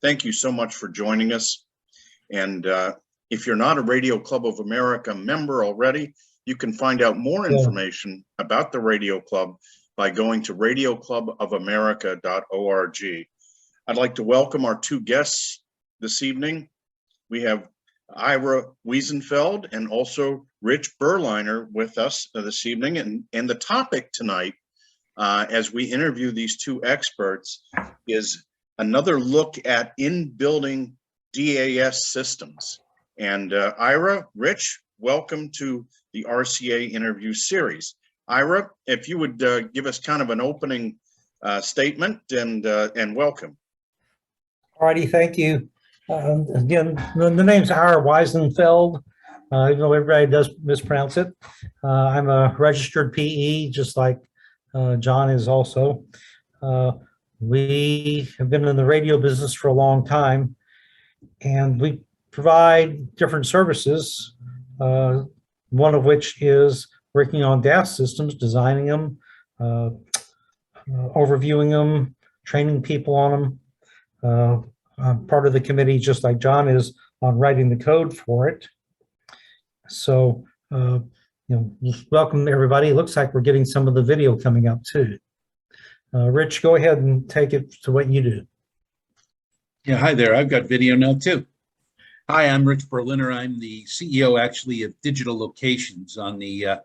thank you so much for joining us. And if you're not a Radio Club of America member already, you can find out more information about the Radio Club by going to radioclubofamerica.org. I'd like to welcome our two guests this evening. We have Ira Wiesenfeld and also Rich Berliner with us this evening. And the topic tonight, as we interview these two experts, is another look at in-building DAS systems. And Ira, Rich, welcome to the RCA interview series. Ira, if you would give us kind of an opening statement and welcome. All righty, thank you. Again, the name's Ira Wiesenfeld, even though everybody does mispronounce it. I'm a registered PE, just like John is also. We have been in the radio business for a long time, and we provide different services, one of which is working on DAS systems, designing them, overviewing them, training people on them. I'm part of the committee, just like John is, on writing the code for it. So, welcome everybody. It looks like we're getting some of the video coming up too. Rich, go ahead and take it to what you do. Yeah, hi there. I've got video now too. Hi, I'm Rich Berliner. I'm the CEO actually of Digital Locations. On the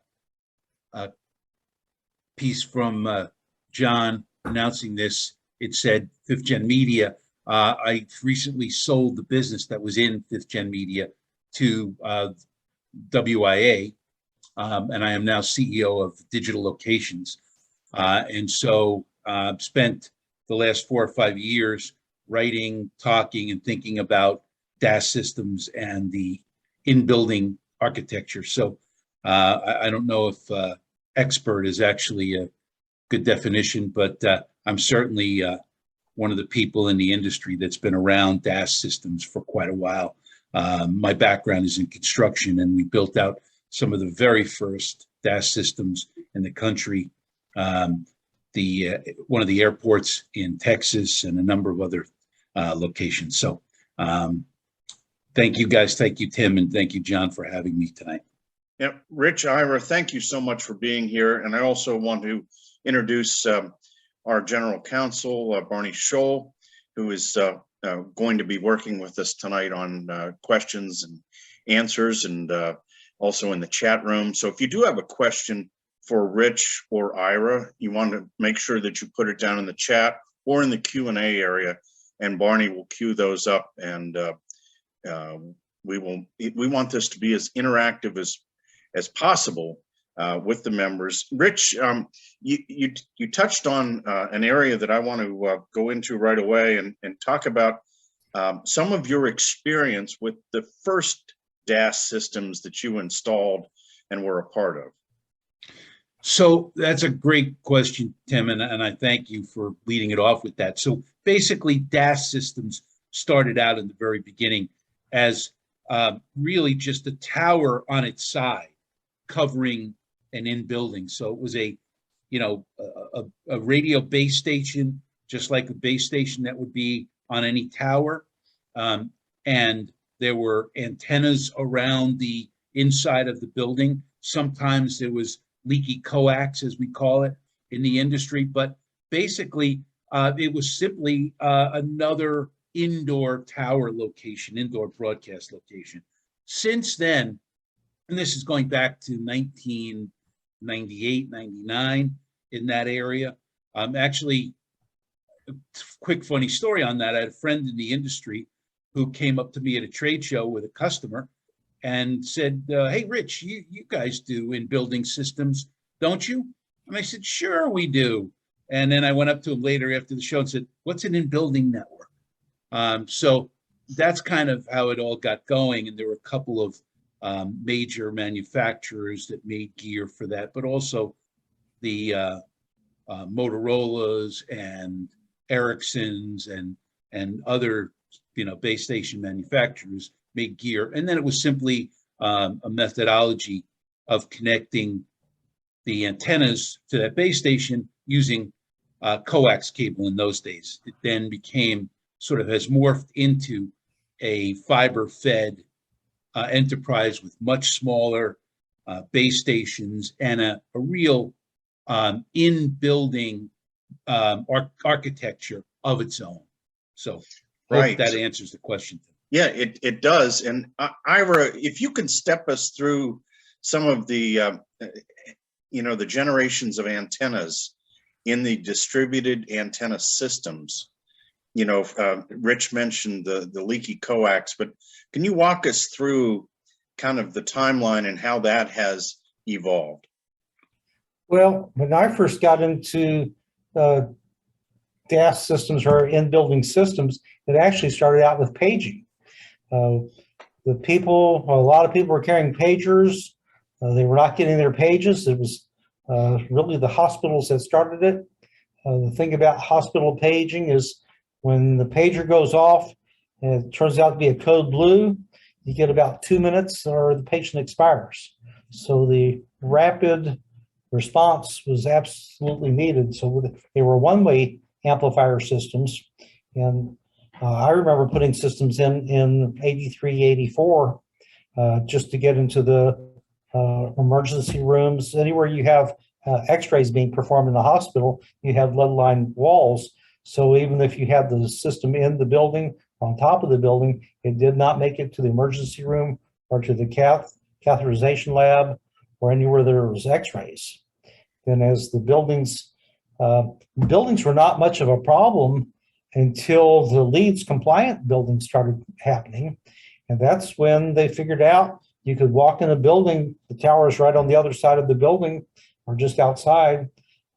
piece from John announcing this, it said 5th Gen Media. I recently sold the business that was in 5th Gen Media to WIA, and I am now CEO of Digital Locations. And so I've spent the last 4 or 5 years writing, talking, and thinking about DAS systems and the in-building architecture. So I don't know if expert is actually a good definition, but I'm certainly one of the people in the industry that's been around DAS systems for quite a while. My background is in construction, and we built out some of the very first DAS systems in the country. One of the airports in Texas and a number of other locations. So thank you guys. Thank you, Tim, and thank you, John, for having me tonight. Yeah, Rich, Ira, thank you so much for being here. And I also want to introduce our general counsel, Barney Scholl, who is going to be working with us tonight on questions and answers, and also in the chat room. So if you do have a question for Rich or Ira, you want to make sure that you put it down in the chat or in the Q&A area, and Barney will queue those up. And we want this to be as interactive as possible with the members. Rich, you touched on an area that I want to go into right away and talk about some of your experience with the first DAS systems that you installed and were a part of. So that's a great question, Tim, and I thank you for leading it off with that. So basically, DAS systems started out in the very beginning as really just a tower on its side covering an in-building. So it was a radio base station, just like a base station that would be on any tower. And there were antennas around the inside of the building. Sometimes there was leaky coax, as we call it in the industry. But basically, it was simply another indoor tower location, indoor broadcast location. Since then, and this is going back to 1998, 99, in that area. Actually, a quick funny story on that. I had a friend in the industry who came up to me at a trade show with a customer and said, hey, Rich, you guys do in-building systems, don't you? And I said, sure, we do. And then I went up to him later after the show and said, what's an in-building network? So that's kind of how it all got going. And there were a couple of major manufacturers that made gear for that, but also the Motorola's and Ericsson's and other base station manufacturers made gear. And then it was simply a methodology of connecting the antennas to that base station using coax cable in those days. It then became sort of has morphed into a fiber-fed enterprise with much smaller base stations and a real in-building architecture of its own. So hope that answers the question. Yeah, it does. And Ira, if you can step us through some of the, the generations of antennas in the distributed antenna systems. Rich mentioned the leaky coax, but can you walk us through kind of the timeline and how that has evolved? Well, when I first got into DAS systems or in-building systems, it actually started out with paging. A lot of people were carrying pagers. They were not getting their pages. It was really the hospitals that started it. The thing about hospital paging is when the pager goes off and it turns out to be a code blue, you get about 2 minutes or the patient expires. So the rapid response was absolutely needed. So they were one-way amplifier systems. And I remember putting systems in 83, 84, just to get into the emergency rooms. Anywhere you have x-rays being performed in the hospital, you have lead-lined walls. So even if you had the system in the building, on top of the building, it did not make it to the emergency room or to the catheterization lab or anywhere there was x-rays. Then as the buildings were not much of a problem until the LEEDs compliant buildings started happening. And that's when they figured out you could walk in a building, the tower is right on the other side of the building or just outside.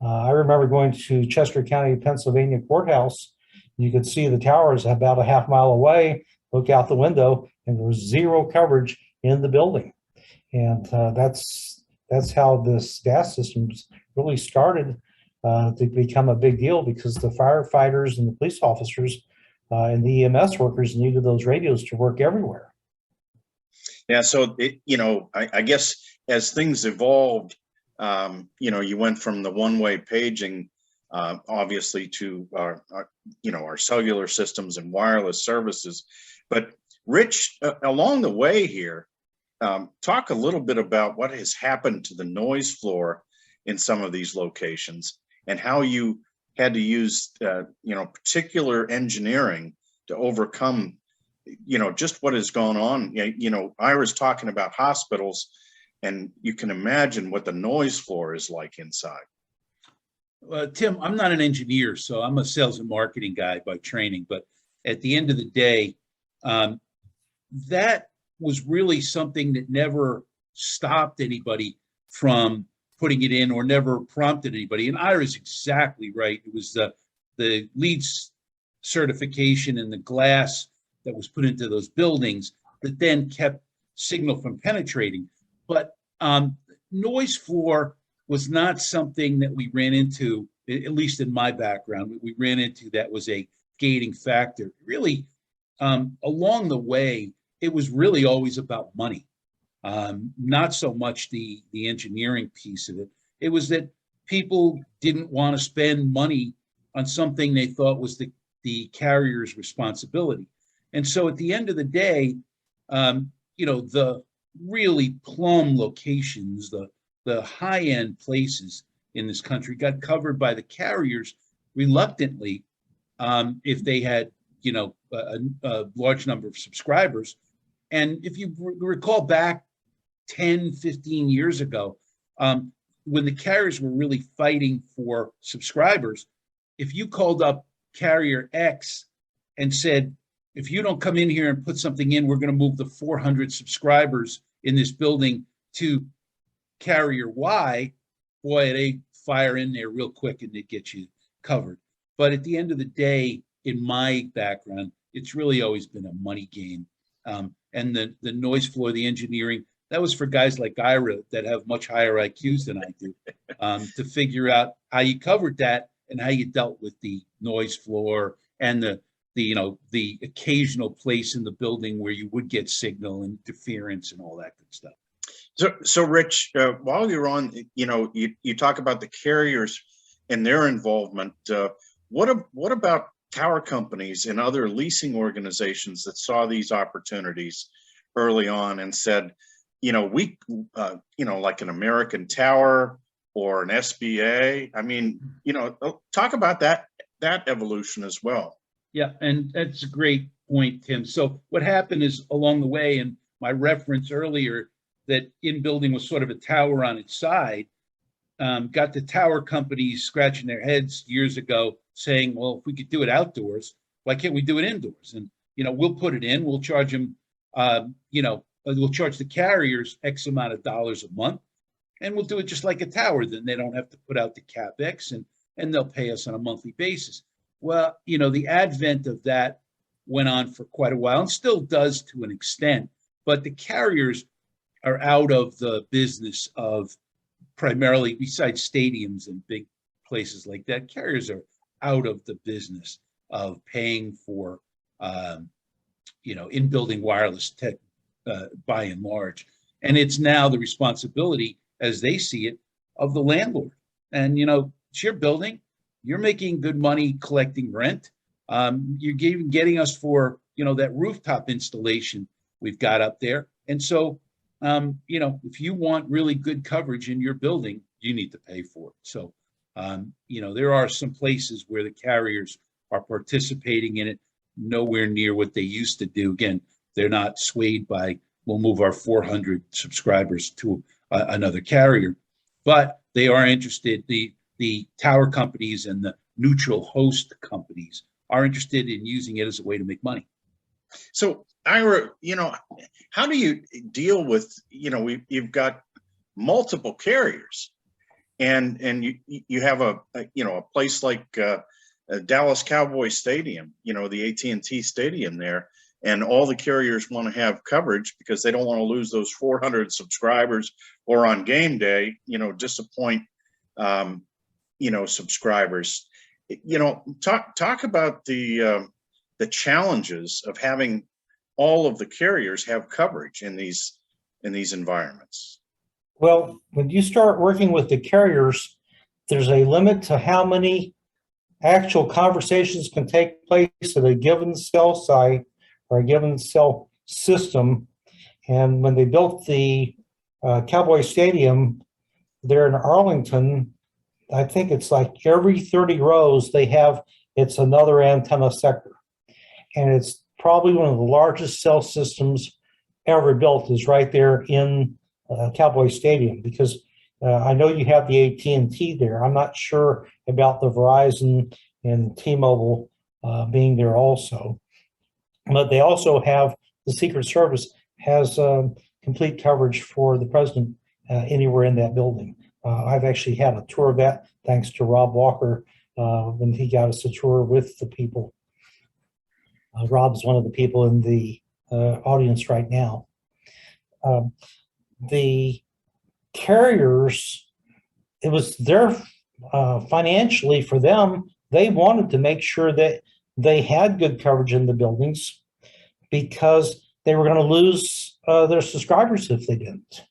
I remember going to Chester County, Pennsylvania courthouse. You could see the towers about a half mile away, look out the window, and there was zero coverage in the building. And that's how this DAS systems really started to become a big deal, because the firefighters and the police officers and the EMS workers needed those radios to work everywhere. Yeah, so I guess as things evolved, you went from the one-way paging, obviously, to our cellular systems and wireless services. But Rich, along the way here, talk a little bit about what has happened to the noise floor in some of these locations and how you had to use, particular engineering to overcome, just what has gone on. Ira's talking about hospitals, and you can imagine what the noise floor is like inside. Tim, I'm not an engineer, so I'm a sales and marketing guy by training. But at the end of the day, that was really something that never stopped anybody from putting it in or never prompted anybody. And Ira's exactly right. It was the LEEDs certification and the glass that was put into those buildings that then kept signal from penetrating. But noise floor was not something that we ran into, at least in my background, we ran into that was a gating factor. Really, along the way, it was really always about money, not so much the engineering piece of it. It was that people didn't want to spend money on something they thought was the carrier's responsibility. And so at the end of the day, the really plum locations, the high-end places in this country got covered by the carriers reluctantly, if they had, a large number of subscribers. And if you recall back 10, 15 years ago, when the carriers were really fighting for subscribers, if you called up carrier X and said, if you don't come in here and put something in, we're going to move the 400 subscribers in this building to carrier Y, boy, they fire in there real quick and they get you covered. But at the end of the day, in my background, it's really always been a money game. And the noise floor, the engineering, that was for guys like Ira that have much higher IQs than I do, to figure out how you covered that and how you dealt with the noise floor and the occasional place in the building where you would get signal interference and all that good stuff. So Rich, while you're on, you talk about the carriers and their involvement. What about tower companies and other leasing organizations that saw these opportunities early on and said, like an American Tower or an SBA. I mean, talk about that evolution as well. Yeah, and that's a great point, Tim. So what happened is along the way, and my reference earlier that in-building was sort of a tower on its side, got the tower companies scratching their heads years ago saying, well, if we could do it outdoors, why can't we do it indoors? And, we'll put it in, we'll charge them, we'll charge the carriers X amount of dollars a month, and we'll do it just like a tower. Then they don't have to put out the CapEx, and they'll pay us on a monthly basis. Well, the advent of that went on for quite a while and still does to an extent, but the carriers are out of the business of, primarily besides stadiums and big places like that, carriers are out of the business of paying for, in-building wireless tech by and large. And it's now the responsibility, as they see it, of the landlord. And, it's your building, you're making good money collecting rent. You're getting us for, that rooftop installation we've got up there. And so, if you want really good coverage in your building, you need to pay for it. So, there are some places where the carriers are participating in it, nowhere near what they used to do. Again, they're not swayed by, we'll move our 400 subscribers to another carrier, but they are interested. The tower companies and the neutral host companies are interested in using it as a way to make money. So, Ira, how do you deal with, you've got multiple carriers, and you have a place like Dallas Cowboys Stadium, the AT&T Stadium there, and all the carriers want to have coverage because they don't want to lose those 400 subscribers, or on game day, disappoint, subscribers. Talk about the challenges of having all of the carriers have coverage in these environments. Well, when you start working with the carriers, there's a limit to how many actual conversations can take place at a given cell site or a given cell system. And when they built the Cowboy Stadium there in Arlington, I think it's like every 30 rows it's another antenna sector. And it's probably one of the largest cell systems ever built is right there in Cowboy Stadium, because I know you have the AT&T there. I'm not sure about the Verizon and T-Mobile being there also. But they also have, the Secret Service has complete coverage for the president anywhere in that building. I've actually had a tour of that thanks to Rob Walker when he got us a tour with the people. Rob's one of the people in the audience right now. The carriers, it was their financially for them, they wanted to make sure that they had good coverage in the buildings because they were going to lose their subscribers if they didn't.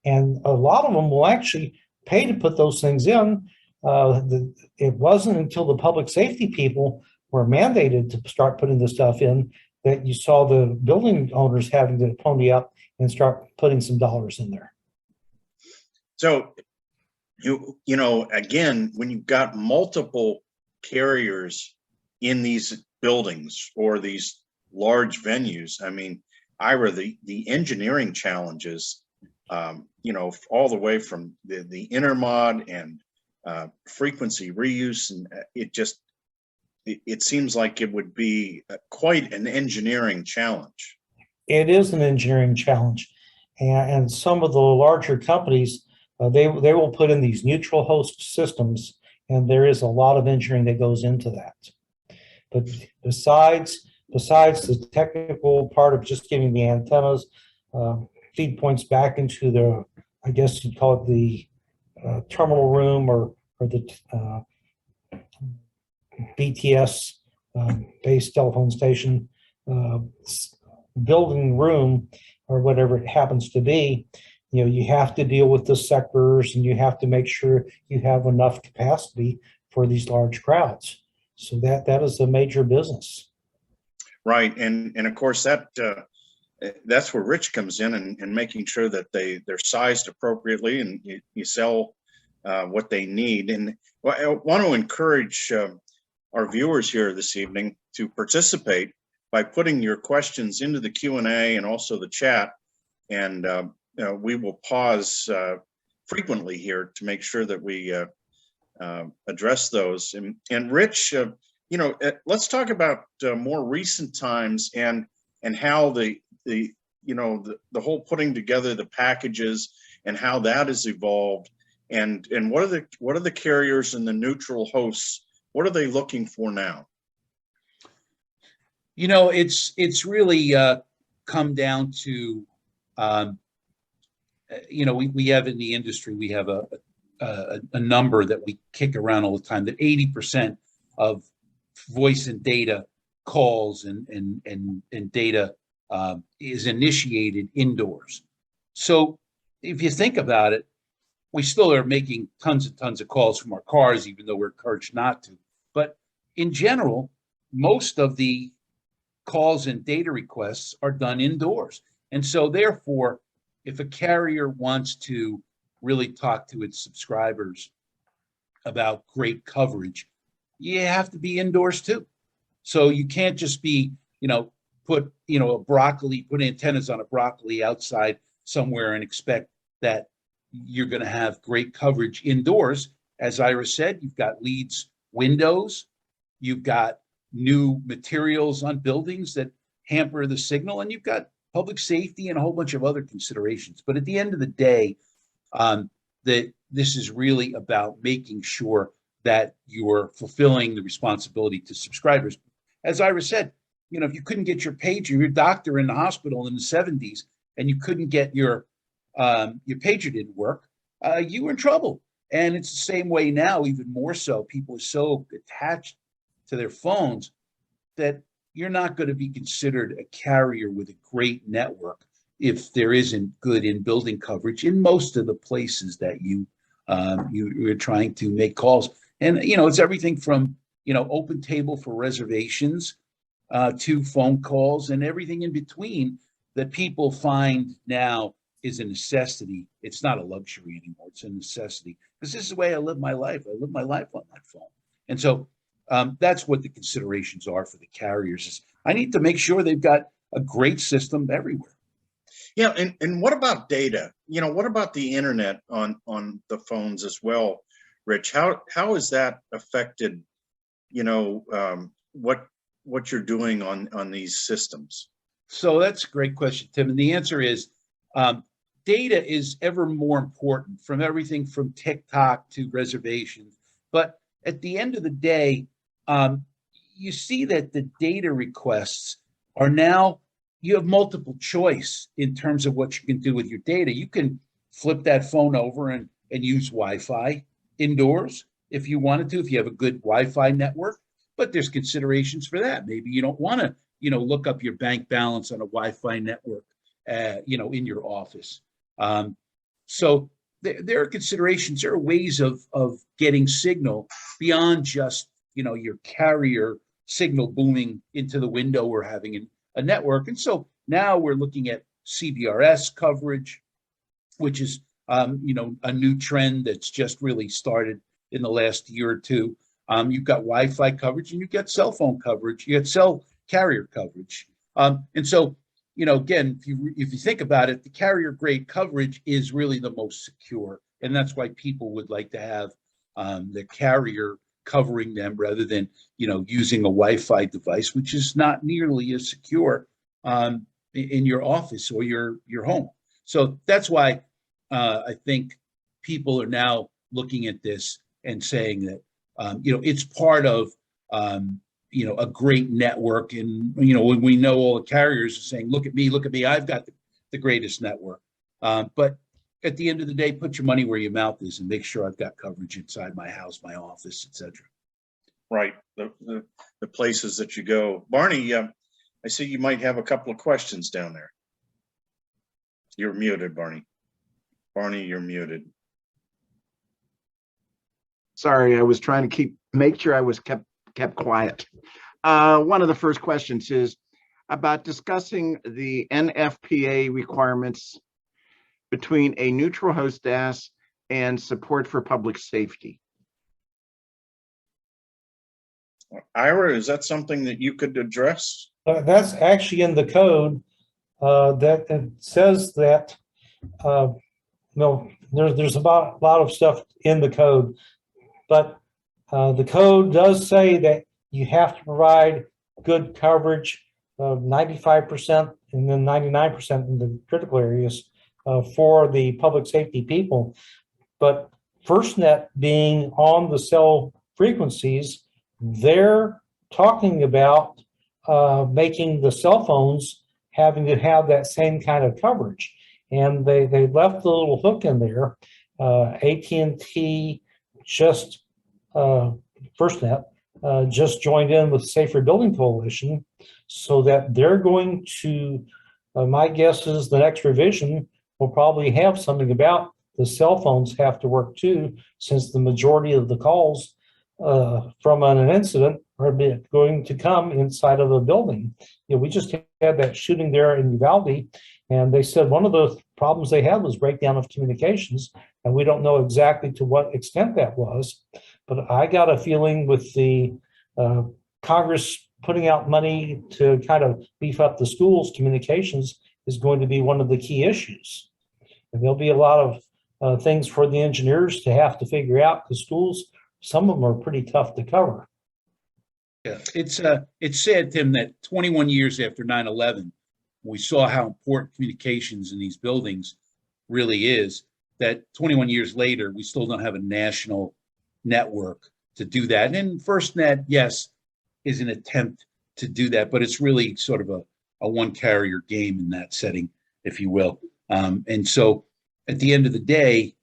And a lot of them will actually pay to put those things in. It wasn't until the public safety people were mandated to start putting the stuff in that you saw the building owners having to pony up and start putting some dollars in there. So, again, when you've got multiple carriers in these buildings or these large venues, I mean, Ira, the engineering challenges, all the way from the intermod and frequency reuse, and it seems like it would be quite an engineering challenge. It is an engineering challenge, and some of the larger companies, they will put in these neutral host systems, and there is a lot of engineering that goes into that. But besides the technical part of just giving the antennas feed points back into the, I guess you'd call it the terminal room or the BTS based telephone station building room or whatever it happens to be, you have to deal with the sectors and you have to make sure you have enough capacity for these large crowds. So that is a major business. Right. And of course that's where Rich comes in and making sure that they're sized appropriately and you sell what they need. And I want to encourage our viewers here this evening to participate by putting your questions into the Q&A and also the chat. And we will pause frequently here to make sure that we address those. And Rich, let's talk about more recent times and how the whole putting together the packages and how that has evolved, and what are the carriers and the neutral hosts, what are they looking for now? It's really come down to we have in the industry, we have a number that we kick around all the time, that 80% of voice and data calls and data is initiated indoors. So if you think about it, we still are making tons and tons of calls from our cars, even though we're encouraged not to. But in general, most of the calls and data requests are done indoors. And so therefore, if a carrier wants to really talk to its subscribers about great coverage, you have to be indoors too. So you can't just be, put antennas on a broccoli outside somewhere and expect that you're going to have great coverage indoors. As Ira said, you've got leads, windows, you've got new materials on buildings that hamper the signal, and you've got public safety and a whole bunch of other considerations. But at the end of the day, this is really about making sure that you're fulfilling the responsibility to subscribers. As Ira said, if you couldn't get your pager, your doctor in the hospital in the 70s, and you couldn't get your pager didn't work, you were in trouble. And it's the same way now, even more so. People are so attached to their phones that you're not going to be considered a carrier with a great network if there isn't good in-building coverage in most of the places that you're trying to make calls. And it's everything from open table for reservations to phone calls and everything in between that people find now is a necessity. It's not a luxury anymore. It's a necessity, because this is the way I live my life. I live my life on my phone. And so that's what the considerations are for the carriers. Is I need to make sure they've got a great system everywhere. Yeah, and what about data? What about the internet on the phones as well, Rich? How has that affected, what you're doing on these systems? So that's a great question, Tim. And the answer is data is ever more important, from everything from TikTok to reservations. But at the end of the day, you see that the data requests are now, you have multiple choice in terms of what you can do with your data. You can flip that phone over and use Wi-Fi indoors if you wanted to, if you have a good Wi-Fi network. But there's considerations for that. Maybe you don't want to, look up your bank balance on a Wi-Fi network, in your office. So there are considerations. There are ways of getting signal beyond just, your carrier signal booming into the window or having a network. And so now we're looking at Cbrs coverage, which is, a new trend that's just really started in the last year or two. You've got Wi-Fi coverage, and you've got cell phone coverage. You got cell carrier coverage. And so, again, if you think about it, the carrier grade coverage is really the most secure. And that's why people would like to have the carrier covering them rather than, using a Wi-Fi device, which is not nearly as secure in your office or your home. So that's why I think people are now looking at this and saying that, it's part of, a great network. And, when we know all the carriers are saying, look at me, I've got the greatest network. But at the end of the day, put your money where your mouth is and make sure I've got coverage inside my house, my office, etc. Right. The places that you go. Barney, I see you might have a couple of questions down there. You're muted, Barney. Barney, you're muted. Sorry, I was trying to make sure I was kept kept quiet. One of the first questions is about discussing the NFPA requirements between a neutral host DAS and support for public safety. Ira, is that something that you could address? That's actually in the code that it says that, no, there's a lot of stuff in the code, but the code does say that you have to provide good coverage of 95% and then 99% in the critical areas for the public safety people. But FirstNet being on the cell frequencies, they're talking about making the cell phones having to have that same kind of coverage. And they left the little hook in there. AT&T just, FirstNet, just joined in with Safer Building Coalition so that they're going to, my guess is the next revision will probably have something about the cell phones have to work too, since the majority of the calls from an incident are going to come inside of a building. You know, we just had that shooting there in Uvalde, and they said one of the problems they had was breakdown of communications, and we don't know exactly to what extent that was. But I got a feeling with the Congress putting out money to kind of beef up the schools, communications is going to be one of the key issues. And there'll be a lot of things for the engineers to have to figure out, because schools, some of them are pretty tough to cover. Yeah, it's sad, Tim, that 21 years after 9/11, we saw how important communications in these buildings really is, that 21 years later, we still don't have a national network to do that. And FirstNet, yes, is an attempt to do that, but it's really sort of a one carrier game in that setting, if you will. And so at the end of the day,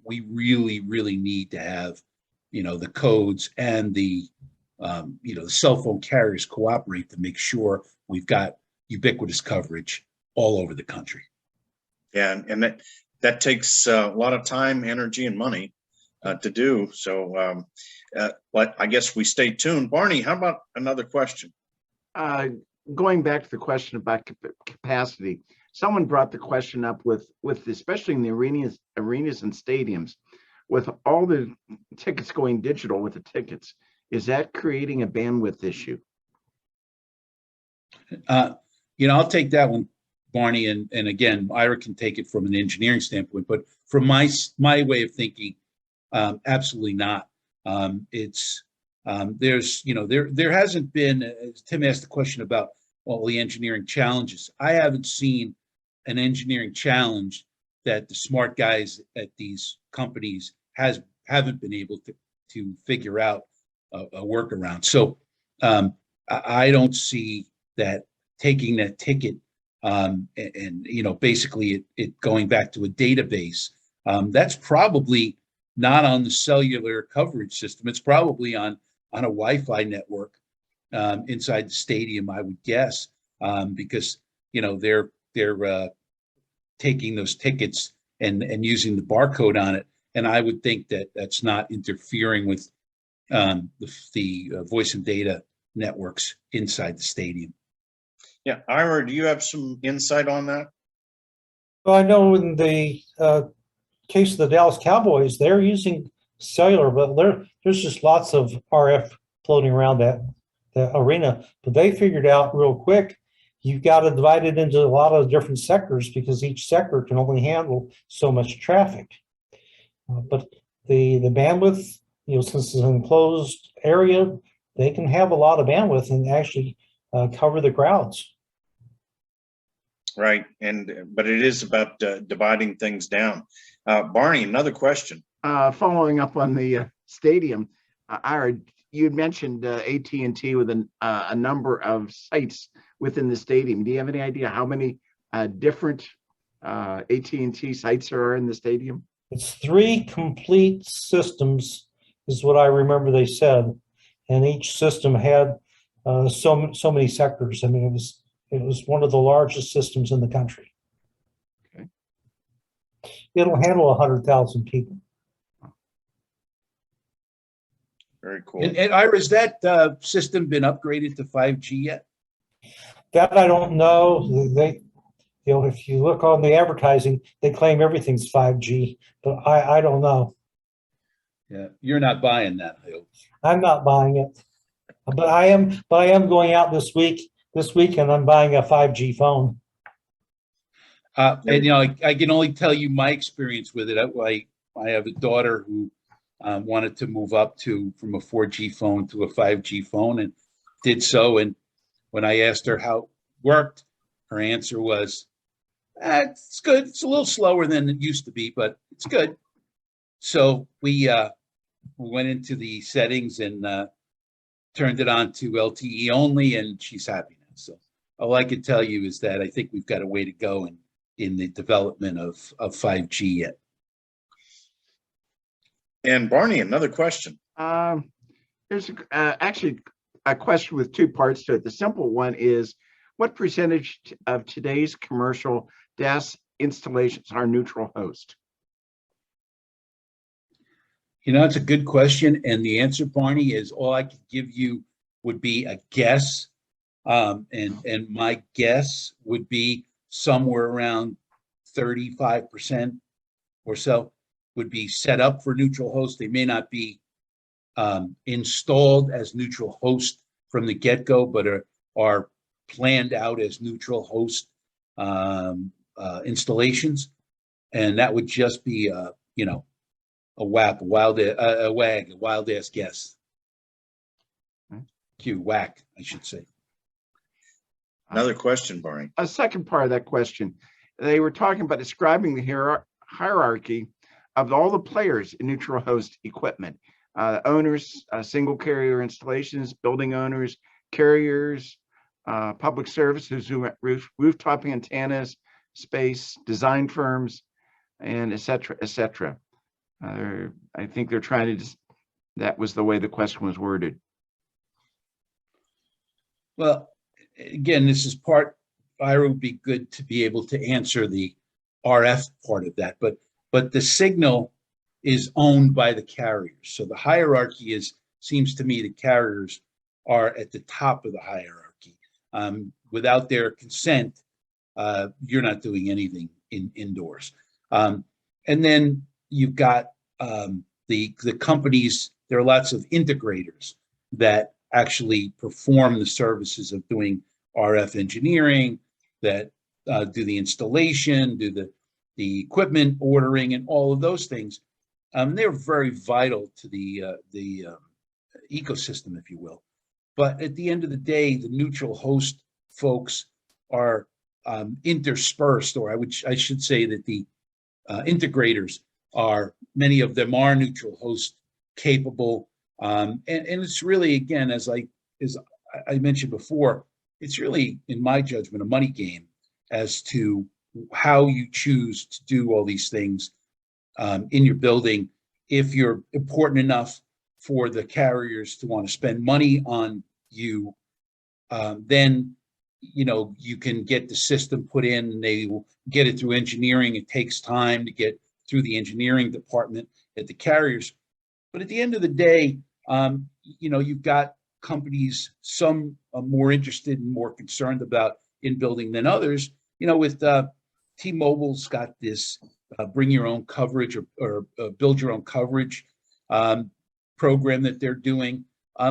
we really, really need to have, the codes and the cell phone carriers cooperate to make sure we've got ubiquitous coverage all over the country. Yeah, and that takes a lot of time, energy, and money to do. So, but I guess we stay tuned. Barney, how about another question? Going back to the question about capacity, someone brought the question up with especially in the arenas and stadiums, with all the tickets going digital with the tickets. Is that creating a bandwidth issue? I'll take that one, Barney, and again, Ira can take it from an engineering standpoint, but from my way of thinking, absolutely not. There hasn't been, as Tim asked the question about all the engineering challenges. I haven't seen an engineering challenge that the smart guys at these companies haven't been able to figure out a workaround. So I don't see that taking that ticket and basically it going back to a database. That's probably not on the cellular coverage system. It's probably on a Wi-Fi network inside the stadium, I would guess, because they're taking those tickets and using the barcode on it. And I would think that that's not interfering with the voice and data networks inside the stadium. Yeah, Ira, do you have some insight on that? Well, I know in the case of the Dallas Cowboys, they're using cellular, but there's just lots of RF floating around that arena. But they figured out real quick, you've got to divide it into a lot of different sectors because each sector can only handle so much traffic. But the bandwidth, since it's an enclosed area, they can have a lot of bandwidth and actually cover the crowds. Right, but it is about dividing things down. Barney, another question. Following up on the stadium, Ira, you had mentioned AT&T with a number of sites within the stadium. Do you have any idea how many different AT&T sites are in the stadium? It's 3 complete systems, is what I remember they said, and each system had so many sectors. I mean, it was one of the largest systems in the country. Okay. It'll handle 100,000 people. Very cool. And Ira, has that system been upgraded to 5G yet? That I don't know. If you look on the advertising, they claim everything's 5G, but I don't know. Yeah, you're not buying that, I hope. I'm not buying it, but I am going out this weekend. I'm buying a 5G phone. And I can only tell you my experience with it. I have a daughter who wanted to move up from a 4G phone to a 5G phone and did so. And when I asked her how it worked, her answer was, "It's good. It's a little slower than it used to be, but it's good." So we went into the settings and turned it on to LTE only, and she's happy now. So all I can tell you is that I think we've got a way to go in the development of 5G yet. And Barney, another question. There's actually a question with two parts to it. The simple one is, what percentage of today's commercial DAS installations are neutral host? It's a good question. And the answer, Barney, is all I could give you would be a guess. And my guess would be somewhere around 35% or so would be set up for neutral host. They may not be installed as neutral host from the get-go, but are planned out as neutral host installations. And that would just be a wild ass guess. Whack, I should say. Another question, Barney. A second part of that question, they were talking about describing the hierarchy of all the players in neutral host equipment. Owners, single carrier installations, building owners, carriers, public services, rooftop antennas, space, design firms, and et cetera, et cetera. I think they're trying to, that was the way the question was worded. Well, again, this is Ira would be good to be able to answer the RF part of that, but the signal is owned by the carriers. So the hierarchy seems to me the carriers are at the top of the hierarchy. Without their consent, you're not doing anything indoors. And then you've got the companies. There are lots of integrators that actually perform the services of doing RF engineering, that do the installation, do the equipment ordering, and all of those things. They're very vital to the ecosystem, if you will. But at the end of the day, the neutral host folks are interspersed, or I should say that the integrators many of them are neutral host capable. And it's really, again, as I mentioned before, it's really, in my judgment, a money game as to how you choose to do all these things in your building. If you're important enough for the carriers to want to spend money on you, then you can get the system put in, and they will get it through engineering. It takes time to get through the engineering department at the carriers. But at the end of the day, you've got companies, some are more interested and more concerned about in building than others. With T-Mobile's got this bring your own coverage or build your own coverage program that they're doing.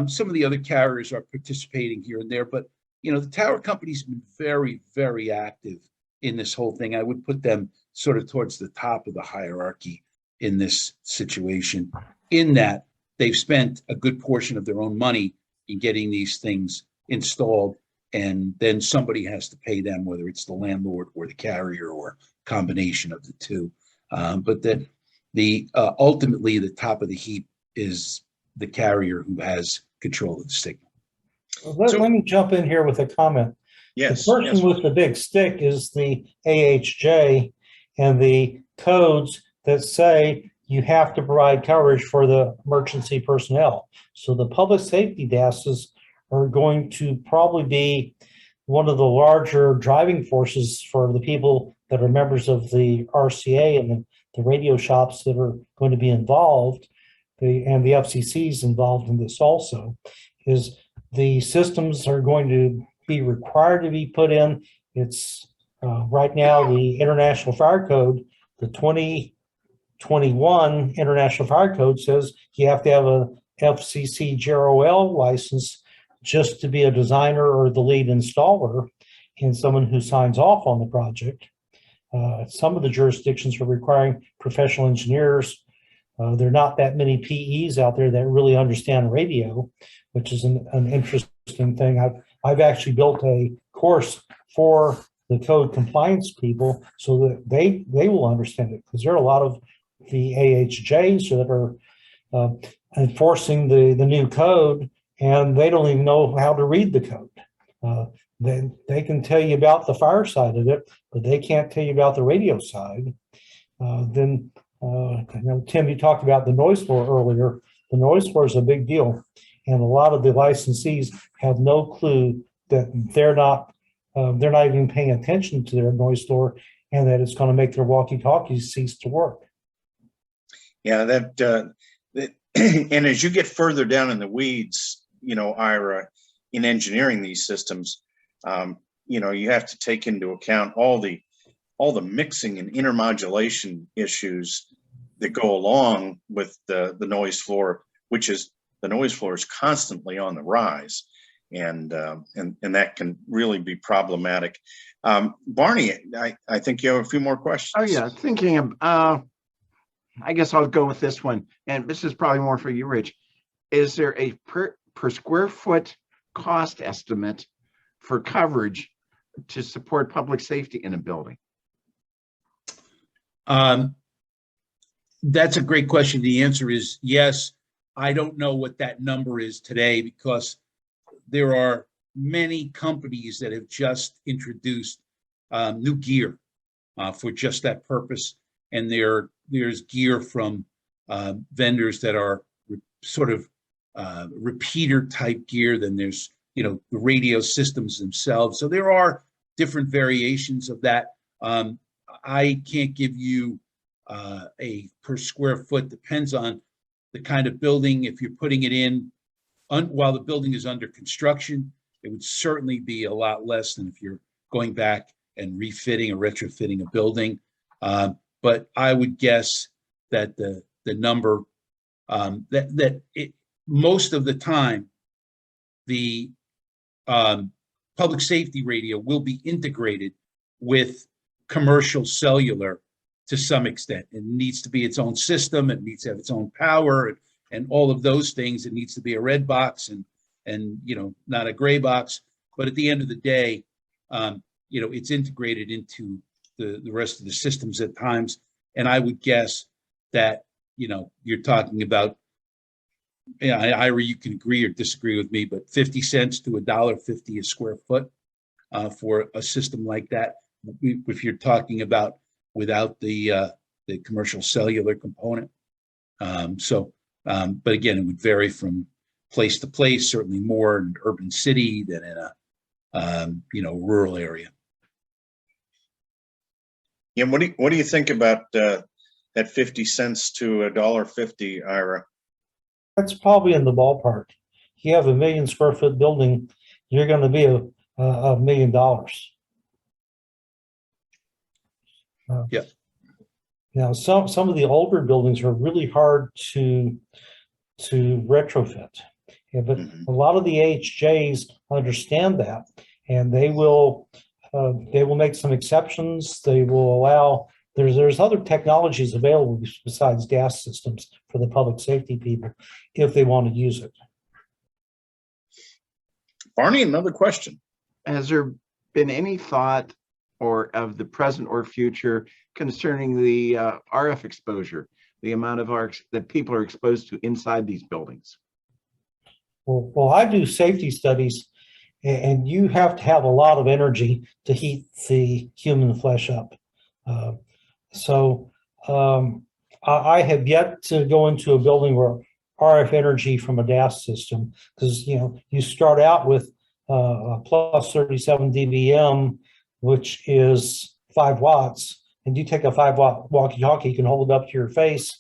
Some of the other carriers are participating here and there, but the tower company's been very, very active in this whole thing. I would put them sort of towards the top of the hierarchy in this situation, in that they've spent a good portion of their own money in getting these things installed, and then somebody has to pay them, whether it's the landlord or the carrier or combination of the two. But ultimately the top of the heap is the carrier who has control of the signal. Let me jump in here with a comment. Yes. The person with the big stick is the AHJ and the codes that say you have to provide coverage for the emergency personnel. So the public safety DASs are going to probably be one of the larger driving forces for the people that are members of the RCA and the radio shops that are going to be involved. and the FCC is involved in this also, is the systems are going to be required to be put in. It's right now the International Fire Code, the 2021 International Fire Code says you have to have a FCC JROL license just to be a designer or the lead installer and someone who signs off on the project. Some of the jurisdictions are requiring professional engineers. There are not that many PEs out there that really understand radio, which is an interesting thing. I've actually built a course for the code compliance people so that they will understand it, because there are a lot of the AHJs that are enforcing the new code, and they don't even know how to read the code. They can tell you about the fire side of it, but they can't tell you about the radio side. Tim, you talked about the noise floor earlier. The noise floor is a big deal, and a lot of the licensees have no clue that they're not even paying attention to their noise floor, and that it's going to make their walkie-talkies cease to work. Yeah, and as you get further down in the weeds, Ira, in engineering these systems, you have to take into account all the mixing and intermodulation issues that go along with the noise floor, which is the noise floor is constantly on the rise, and that can really be problematic. Barney, I think you have a few more questions. Oh yeah, thinking of, I guess I'll go with this one, and this is probably more for you, Rich. Is there a per square foot cost estimate for coverage to support public safety in a building? That's a great question. The answer is yes. I don't know what that number is today, because there are many companies that have just introduced new gear for just that purpose. And there's gear from vendors that are sort of repeater type gear. Then there's, the radio systems themselves. So there are different variations of that. I can't give you a per square foot. Depends on the kind of building. If you're putting it in while the building is under construction, it would certainly be a lot less than if you're going back and refitting or retrofitting a building. But I would guess that the number most of the time, the public safety radio will be integrated with commercial cellular to some extent. It needs to be its own system. It needs to have its own power and all of those things. It needs to be a red box and not a gray box. But at the end of the day, it's integrated into the rest of the systems at times. And I would guess that, you're talking about, Ira, you can agree or disagree with me, but 50 cents to $1.50 a square foot for a system like that. If you're talking about without the commercial cellular component. But again, it would vary from place to place, certainly more in an urban city than in a rural area. Yeah, what do you think about that 50 cents to $1.50, Ira? That's probably in the ballpark. If you have a 1 million square foot building, you're going to be $1 million. Yeah. Now, some of the older buildings are really hard to retrofit. Yeah, but a lot of the AHJs understand that, and they will make some exceptions. They will allow, there's other technologies available besides gas systems for the public safety people if they want to use it. Barney, another question. Has there been any thought or of the present or future concerning the RF exposure, the amount of RF that people are exposed to inside these buildings? Well, I do safety studies, and you have to have a lot of energy to heat the human flesh up. I have yet to go into a building where RF energy from a DAS system, because you start out with a plus 37 dBm, which is 5 watts, and you take a 5 watt walkie-talkie, you can hold it up to your face,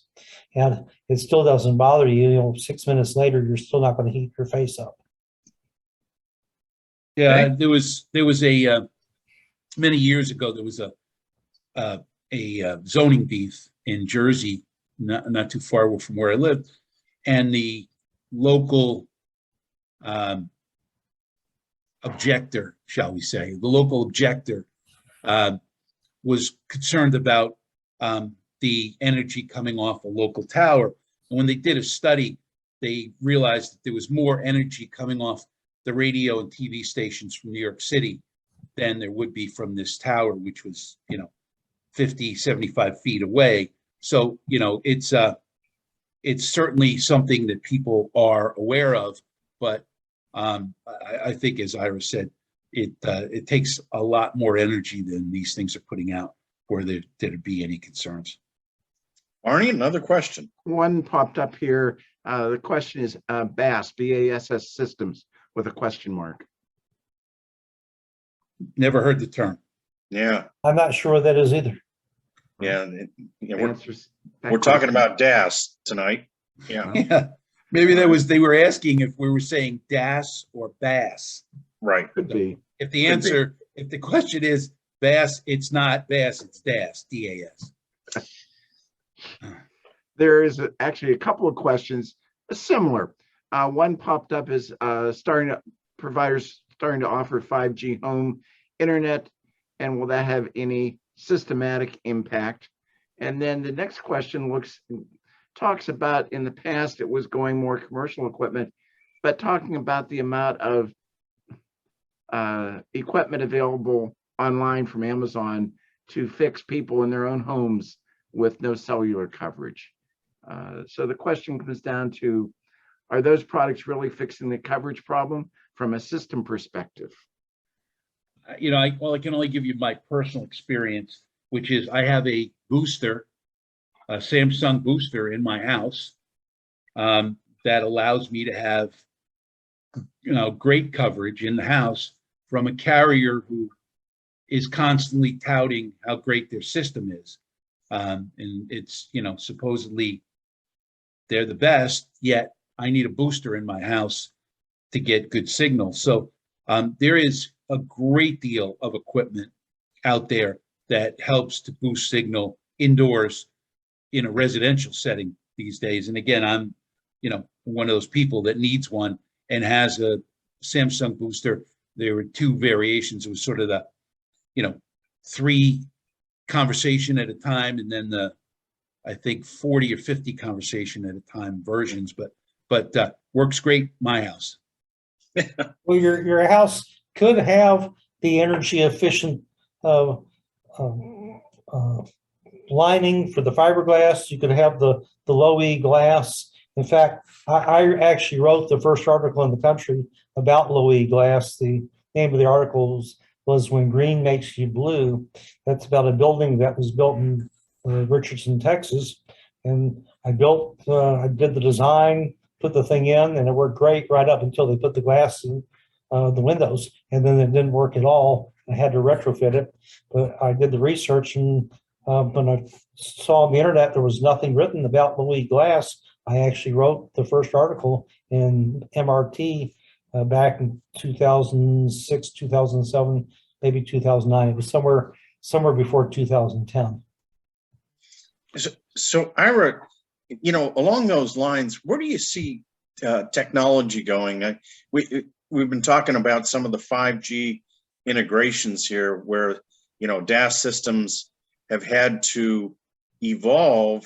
And it still doesn't bother you. You know, 6 minutes later, you're still not going to heat your face up. Yeah, there was a many years ago, there was a zoning beef in Jersey, not too far from where I lived, and the local objector, shall we say, the local objector was concerned about the energy coming off a local tower. And when they did a study, they realized that there was more energy coming off the radio and TV stations from New York City than there would be from this tower, which was, 50, 75 feet away. So, it's certainly something that people are aware of, but I think, as Ira said, it takes a lot more energy than these things are putting out for there to be any concerns. Arnie, another question. One popped up here. The question is BASS, B-A-S-S systems with a question mark. Never heard the term. Yeah, I'm not sure what that is either. yeah. Answers that We're talking question. about DAS tonight. Yeah, Yeah, maybe they were asking if we were saying DAS or BASS. right. Could be. If the question is BASS, it's not BASS, it's DAS, D-A-S. There is actually a couple of questions similar. One popped up is providers starting to offer 5G home internet, and will that have any systematic impact? And then the next question talks about, in the past it was going more commercial equipment, but talking about the amount of equipment available online from Amazon to fix people in their own homes with no cellular coverage. So the question comes down to, are those products really fixing the coverage problem from a system perspective? I can only give you my personal experience, which is I have a booster, a Samsung booster in my house that allows me to have, great coverage in the house from a carrier who is constantly touting how great their system is. And it's, supposedly they're the best, yet I need a booster in my house to get good signal. So there is a great deal of equipment out there that helps to boost signal indoors in a residential setting these days. And again, I'm, one of those people that needs one and has a Samsung booster. There were two variations. It was sort of the, 3 conversation at a time, and then the, I think 40 or 50 conversation at a time versions, but works great my house. Well, your house could have the energy efficient lining for the fiberglass. You could have the low E glass. In fact, I actually wrote the first article in the country about low E glass. The name of the article was When Green Makes You Blue. That's about a building that was built in Richardson, Texas. And I did the design, put the thing in, and it worked great right up until they put the glass in the windows. And then it didn't work at all. I had to retrofit it. But I did the research, and when I saw on the internet there was nothing written about low E glass, I actually wrote the first article in MRT back in 2006, 2007, maybe 2009. It was somewhere before 2010. So Ira, along those lines, where do you see technology going? We've been talking about some of the 5G integrations here, where DAS systems have had to evolve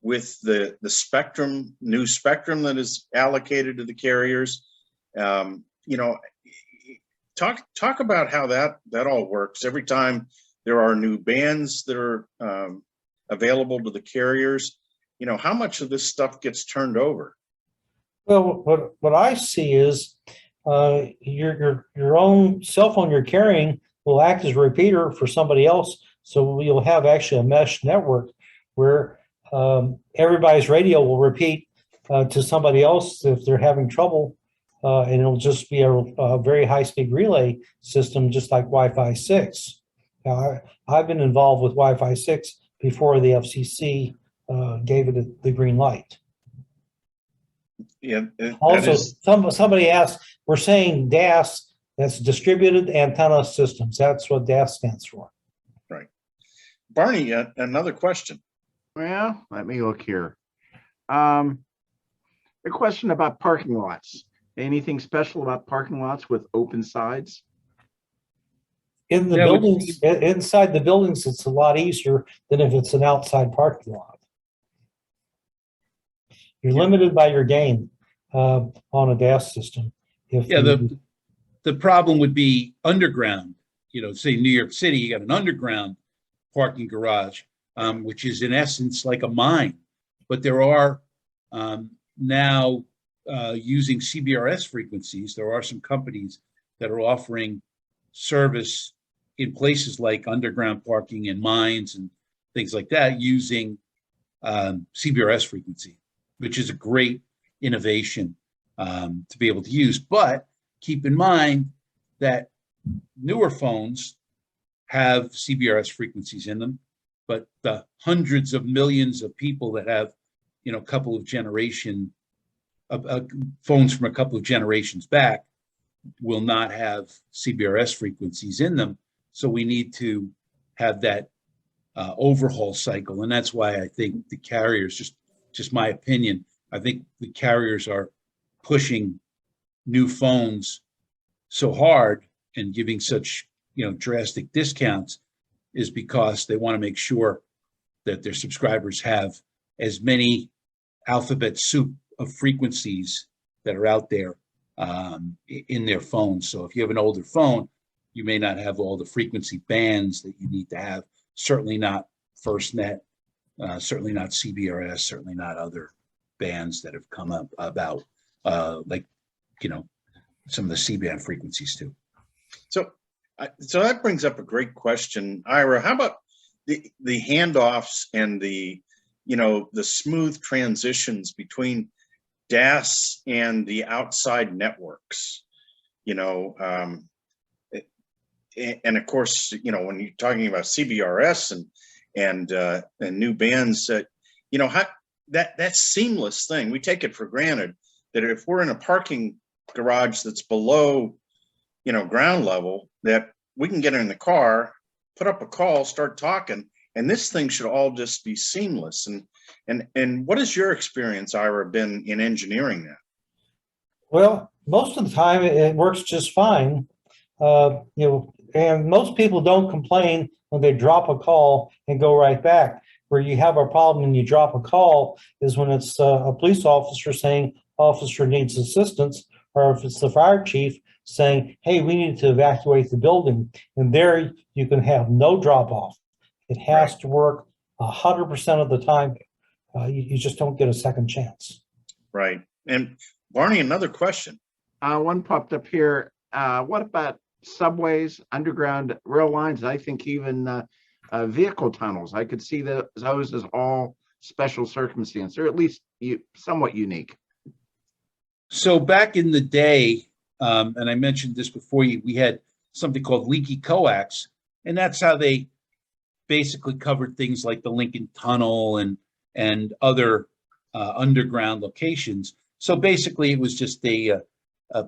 with the new spectrum that is allocated to the carriers. Talk about how that all works. Every time there are new bands that are available to the carriers, how much of this stuff gets turned over? Well, what I see is your own cell phone you're carrying will act as a repeater for somebody else. So you'll have actually a mesh network where everybody's radio will repeat to somebody else if they're having trouble, and it'll just be a very high-speed relay system, just like Wi-Fi 6. Now, I've been involved with Wi-Fi 6 before the FCC gave it the green light. Yeah, that Also, is, somebody asked, we're saying DAS, that's Distributed Antenna Systems. That's what DAS stands for. right. Barney, another question. Well, let me look here. A question about parking lots. Anything special about parking lots with open sides? In the That would buildings, inside the buildings, it's a lot easier than if it's an outside parking lot. You're limited by your gain on a DAS system. If Yeah, you- the problem would be underground. You know, say New York City, you got an underground parking garage, which is in essence like a mine. But there are now using CBRS frequencies. There are some companies that are offering service in places like underground parking and mines and things like that using CBRS frequency, which is a great innovation to be able to use. But keep in mind that newer phones have CBRS frequencies in them, but the hundreds of millions of people that have, you know, a couple of phones from a couple of generations back will not have CBRS frequencies in them. So we need to have that overhaul cycle. And that's why I think the carriers, just my opinion, I think the carriers are pushing new phones so hard and giving such, you know, drastic discounts is because they want to make sure that their subscribers have as many alphabet soup of frequencies that are out there in their phones. So if you have an older phone, you may not have all the frequency bands that you need to have. Certainly not FirstNet, certainly not CBRS, certainly not other bands that have come up about like, you know, some of the C-band frequencies too. So that brings up a great question, Ira. How about the handoffs and the, you know, the smooth transitions between DAS and the outside networks? You know, and of course, you know, when you're talking about CBRS and new bands, you know, how that seamless thing, we take it for granted that if we're in a parking garage that's below, you know, ground level, that we can get in the car, put up a call, start talking, and this thing should all just be seamless. And what has your experience, Ira, been in engineering that? Well, most of the time it works just fine. You know, and most people don't complain when they drop a call and go right back. Where you have a problem and you drop a call is when it's a police officer saying officer needs assistance, or if it's the fire chief saying, hey, we need to evacuate the building. And there you can have no drop off. It has to work 100% of the time. You just don't get a second chance. Right. And Barney, another question. One popped up here. What about subways, underground rail lines? I think even vehicle tunnels. I could see those as all special circumstance, or at least somewhat unique. So back in the day, and I mentioned this before, we had something called Leaky Coax, and that's how they basically covered things like the Lincoln Tunnel and other underground locations. So basically, it was just a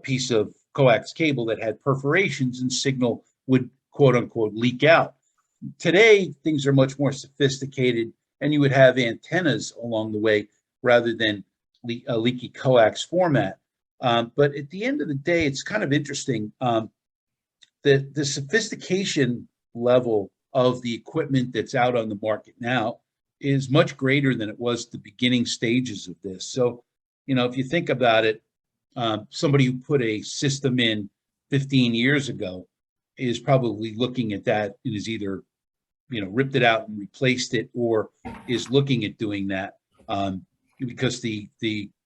piece of coax cable that had perforations, and signal would quote unquote leak out. Today, things are much more sophisticated, and you would have antennas along the way rather than a leaky coax format. But at the end of the day, it's kind of interesting. The sophistication level of the equipment that's out on the market now is much greater than it was the beginning stages of this. So, you know, if you think about it, somebody who put a system in 15 years ago is probably looking at that and is either, you know, ripped it out and replaced it, or is looking at doing that because the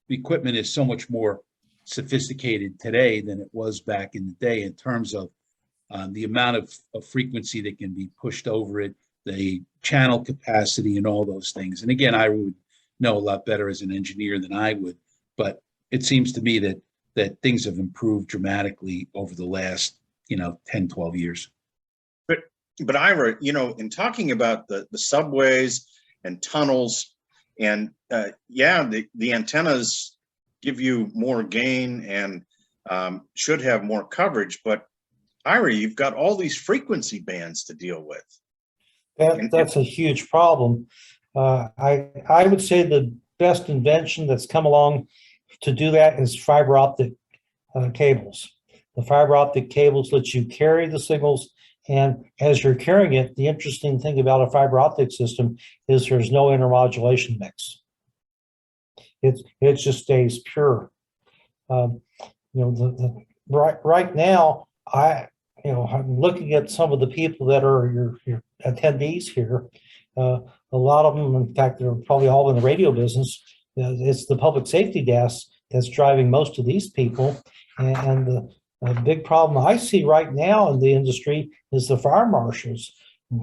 equipment is so much more sophisticated today than it was back in the day in terms of the amount of frequency that can be pushed over it, the channel capacity, and all those things. And again, I would know a lot better as an engineer than I would, but it seems to me that things have improved dramatically over the last, 10, 12 years. But Ira, in talking about the subways and tunnels, And yeah, the antennas give you more gain and should have more coverage, but Ira, you've got all these frequency bands to deal with. That's a huge problem. I would say the best invention that's come along to do that is fiber optic cables. The fiber optic cables let you carry the signals, and as you're carrying it, the interesting thing about a fiber optic system is there's no intermodulation mix. It just stays pure. Right now, I'm looking at some of the people that are your attendees here. A lot of them, in fact, they're probably all in the radio business. It's the public safety desk that's driving most of these people. And the big problem I see right now in the industry is the fire marshals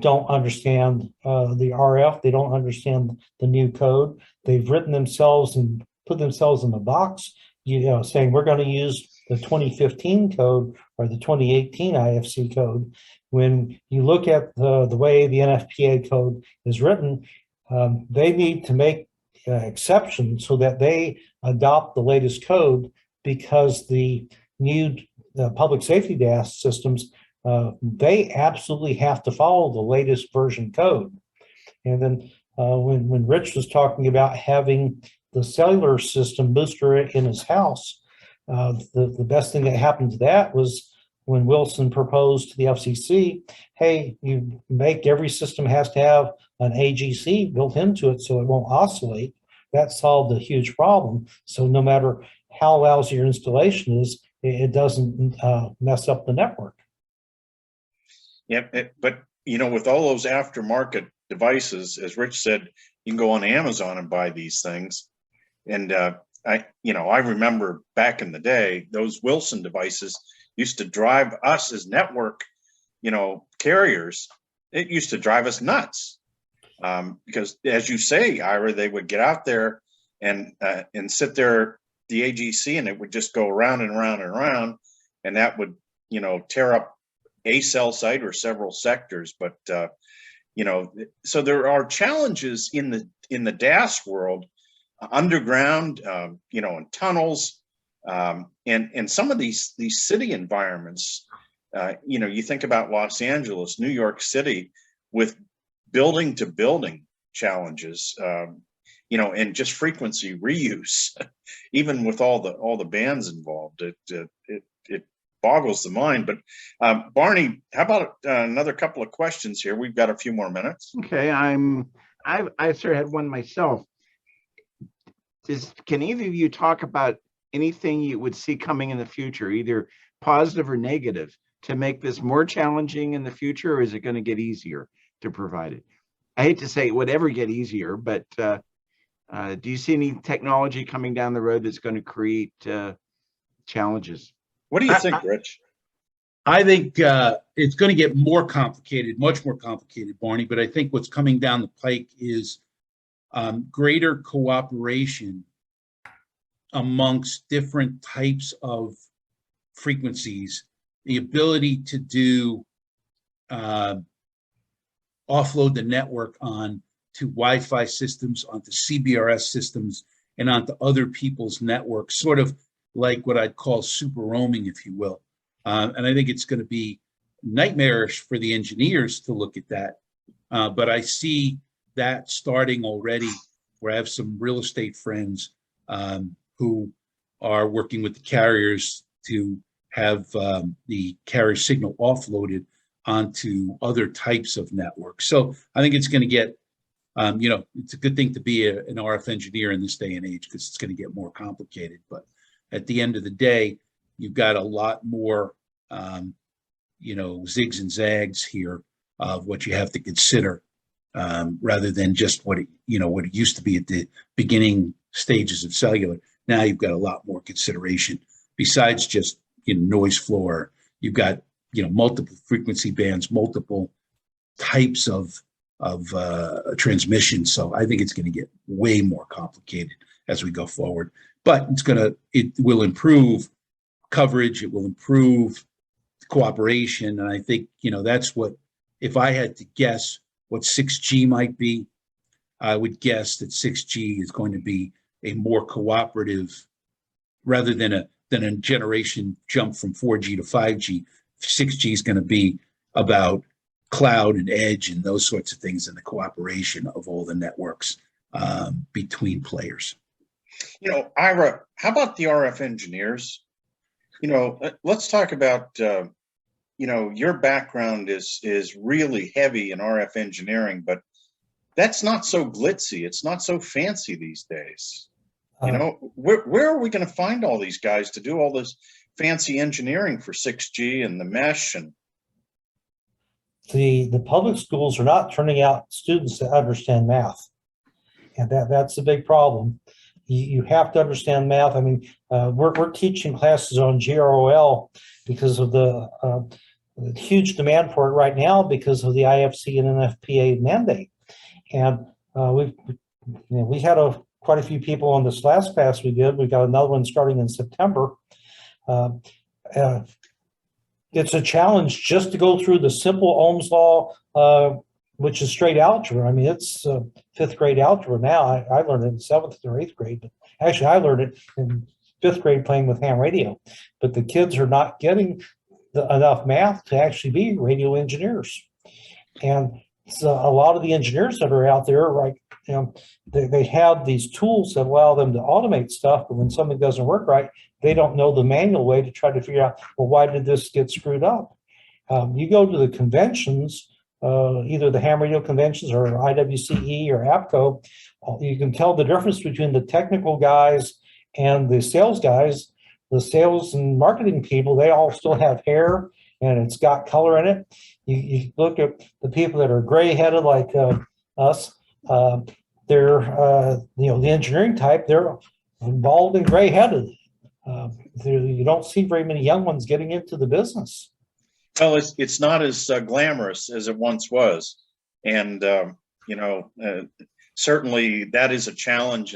don't understand the RF. They don't understand the new code. They've written themselves and put themselves in the box, saying we're going to use the 2015 code or the 2018 IFC code. When you look at the way the NFPA code is written, they need to make exceptions so that they adopt the latest code, because the new public safety DAS systems, they absolutely have to follow the latest version code. And then when Rich was talking about having the cellular system booster in his house, the best thing that happened to that was when Wilson proposed to the FCC, hey, you make every system has to have an AGC built into it so it won't oscillate. That solved a huge problem. So no matter how lousy your installation is, it doesn't mess up the network. Yeah, but with all those aftermarket devices, as Rich said, you can go on Amazon and buy these things. And I remember back in the day, those Wilson devices used to drive us as network, carriers. It used to drive us nuts because, as you say, Ira, they would get out there and sit there, the AGC, and it would just go around and around and around, and that would, tear up a cell site or several sectors. But so there are challenges in the DAS world, underground, in tunnels, and some of these city environments. You think about Los Angeles, New York City, with building to building challenges, and just frequency reuse, even with all the bands involved. It boggles the mind. But Barney, how about another couple of questions here? We've got a few more minutes. Okay, I sort of had one myself. Can either of you talk about anything you would see coming in the future, either positive or negative, to make this more challenging in the future, or is it going to get easier to provide it? I hate to say it would ever get easier, but do you see any technology coming down the road that's going to create challenges? What do you think, Rich? I think it's going to get more complicated, much more complicated, Barney. But I think what's coming down the pike is greater cooperation amongst different types of frequencies, the ability to do offload the network on to Wi-Fi systems, onto CBRS systems, and onto other people's networks, sort of like what I'd call super roaming, if you will. And I think it's going to be nightmarish for the engineers to look at that. But I see that starting already, where I have some real estate friends who are working with the carriers to have the carrier signal offloaded onto other types of networks. So I think it's going to get, it's a good thing to be an RF engineer in this day and age, because it's going to get more complicated. But at the end of the day, you've got a lot more, zigs and zags here of what you have to consider, rather than just what it used to be at the beginning stages of cellular. Now you've got a lot more consideration besides just noise floor. You've got multiple frequency bands, multiple types of transmission. So I think it's going to get way more complicated as we go forward. But it will improve coverage. It will improve cooperation. And I think that's what, if I had to guess what 6G might be, I would guess that 6G is going to be a more cooperative, rather than a generation jump from 4G to 5G. 6G is going to be about cloud and edge and those sorts of things, and the cooperation of all the networks between players. You know, Ira, how about the RF engineers? You know, let's talk about, you know, your background is really heavy in RF engineering, but that's not so glitzy. It's not so fancy these days. You know, where are we going to find all these guys to do all this fancy engineering for 6G and the mesh? And the public schools are not turning out students that understand math, and that's a big problem. You have to understand math. I mean, we're teaching classes on GROL because of the huge demand for it right now because of the IFC and NFPA mandate. And we had quite a few people on this last class we did. We got another one starting in September. It's a challenge just to go through the simple Ohm's law, which is straight algebra. I mean, it's fifth grade algebra now. I learned it in seventh or eighth grade, but actually I learned it in fifth grade playing with ham radio. But the kids are not getting enough math to actually be radio engineers. And so a lot of the engineers that are out there, like, you know, they have these tools that allow them to automate stuff, but when something doesn't work right, they don't know the manual way to try to figure out, well, why did this get screwed up? You go to the conventions, either the ham radio conventions or IWCE or APCO, you can tell the difference between the technical guys and the sales guys. The sales and marketing people, they all still have hair and it's got color in it. You look at the people that are gray-headed like us, they're, you know, the engineering type, they're bald and gray-headed. You don't see very many young ones getting into the business. well, it's not as glamorous as it once was. And, you know, certainly that is a challenge.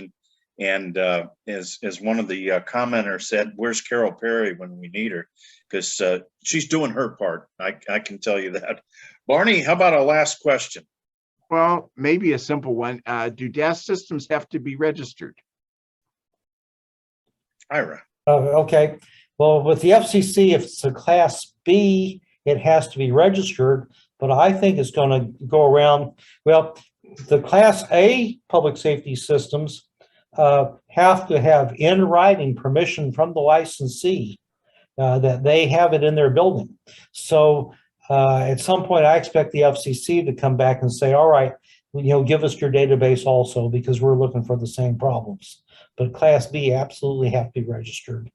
And as one of the commenters said, where's Carol Perry when we need her? Because she's doing her part. I can tell you that. Barney, how about a last question? Well, maybe a simple one. Do DAS systems have to be registered? Ira. Okay. Well, with the FCC, if it's a Class B, it has to be registered, but I think it's going to go around. Well, the Class A public safety systems have to have in writing permission from the licensee that they have it in their building. So at some point, I expect the FCC to come back and say, all right, you know, give us your database also, because we're looking for the same problems. But Class B absolutely have to be registered.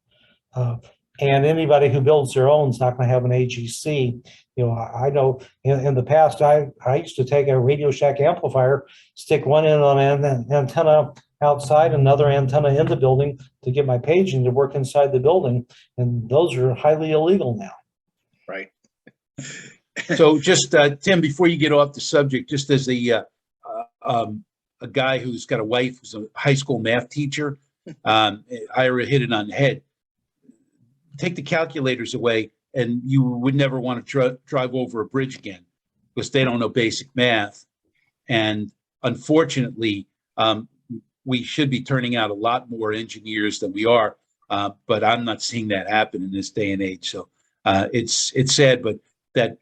And anybody who builds their own is not going to have an AGC. You know, I know in the past, I used to take a Radio Shack amplifier, stick one end on an antenna outside, another antenna in the building to get my paging to work inside the building. And those are highly illegal now. Right. So just, Tim, before you get off the subject, just as a guy who's got a wife who's a high school math teacher, Ira hit it on the head. Take the calculators away and you would never want to drive over a bridge again because they don't know basic math. And unfortunately, we should be turning out a lot more engineers than we are, but I'm not seeing that happen in this day and age. So it's sad, but that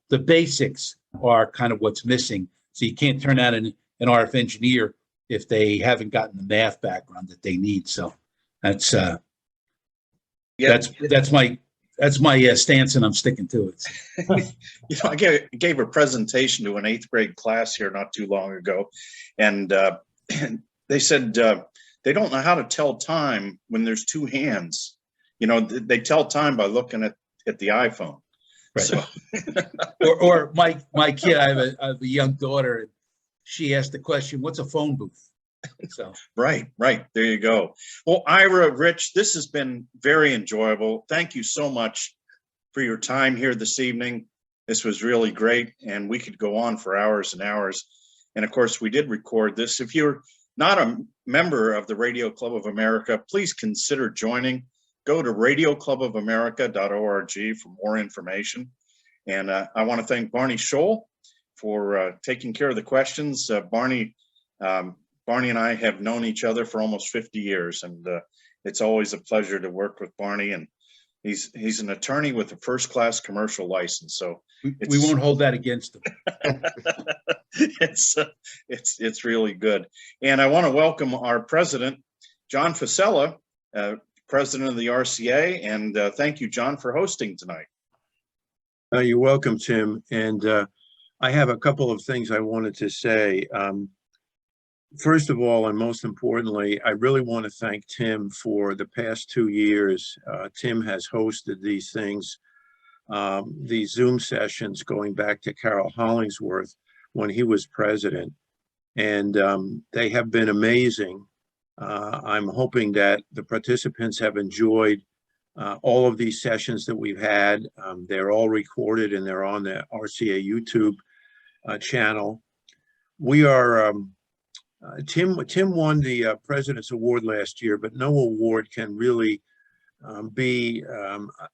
the basics are kind of what's missing. So you can't turn out an RF engineer if they haven't gotten the math background that they need. So that's my stance, and I'm sticking to it. You know, I gave a presentation to an 8th grade class here not too long ago, and they said they don't know how to tell time when there's two hands. You know, they tell time by looking at the iPhone. Right. So. or my kid, I have a young daughter, and she asked the question, "What's a phone booth?" So Right. There you go. Well, Ira, Rich, this has been very enjoyable. Thank you so much for your time here this evening. This was really great, and we could go on for hours and hours. And of course, we did record this. If you're not a member of the Radio Club of America, please consider joining. Go to radioclubofamerica.org for more information. And I want to thank Barney Scholl for taking care of the questions. Barney Barney and I have known each other for almost 50 years, and it's always a pleasure to work with Barney. And he's an attorney with a first-class commercial license. So We won't hold that against them. it's really good. And I want to welcome our president, John Fasella, president of the RCA. And thank you, John, for hosting tonight. You're welcome, Tim. And I have a couple of things I wanted to say. First of all, and most importantly, I really want to thank Tim for the past 2 years. Tim has hosted these things, these Zoom sessions going back to Carol Hollingsworth when he was president. And they have been amazing. I'm hoping that the participants have enjoyed all of these sessions that we've had. They're all recorded and they're on the RCA YouTube channel. We are, Tim won the President's Award last year, but no award can really be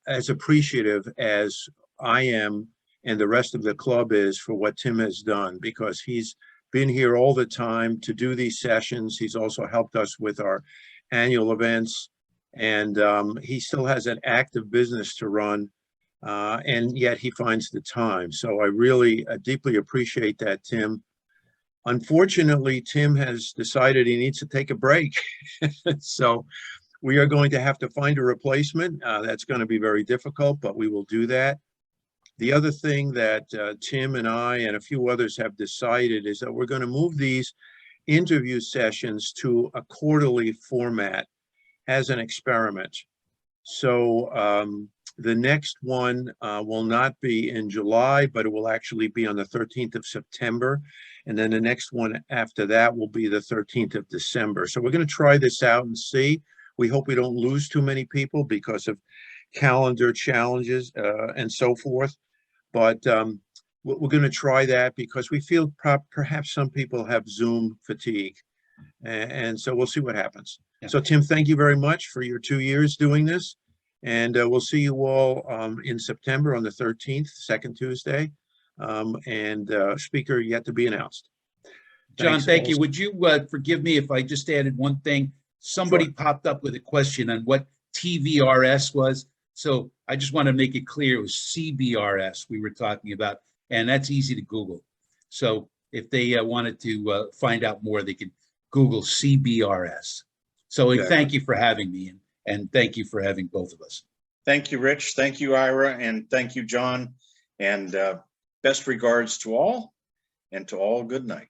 as appreciative as I am and the rest of the club is for what Tim has done, because he's been here all the time to do these sessions. He's also helped us with our annual events, and he still has an active business to run, and yet he finds the time. So I really deeply appreciate that, Tim. Unfortunately, Tim has decided he needs to take a break. So we are going to have to find a replacement. That's going to be very difficult, but we will do that. The other thing that Tim and I and a few others have decided is that we're going to move these interview sessions to a quarterly format as an experiment. So the next one will not be in July, but it will actually be on the 13th of September. And then the next one after that will be the 13th of December. So we're going to try this out and see. We hope we don't lose too many people because of calendar challenges and so forth. But we're going to try that because we feel perhaps some people have Zoom fatigue. And so we'll see what happens. Yeah. So Tim, thank you very much for your 2 years doing this. And we'll see you all in September on the 13th, second Tuesday. And speaker yet to be announced. John, Thanks, thank you. also. Would you forgive me if I just added one thing? Somebody popped up with a question on what TVRS was. So I just want to make it clear it was CBRS we were talking about, and that's easy to Google. So if they wanted to find out more, they could Google CBRS. So Exactly. Thank you for having me, and thank you for having both of us. Thank you, Rich. Thank you, Ira. And thank you, John. And best regards to all, and to all, good night.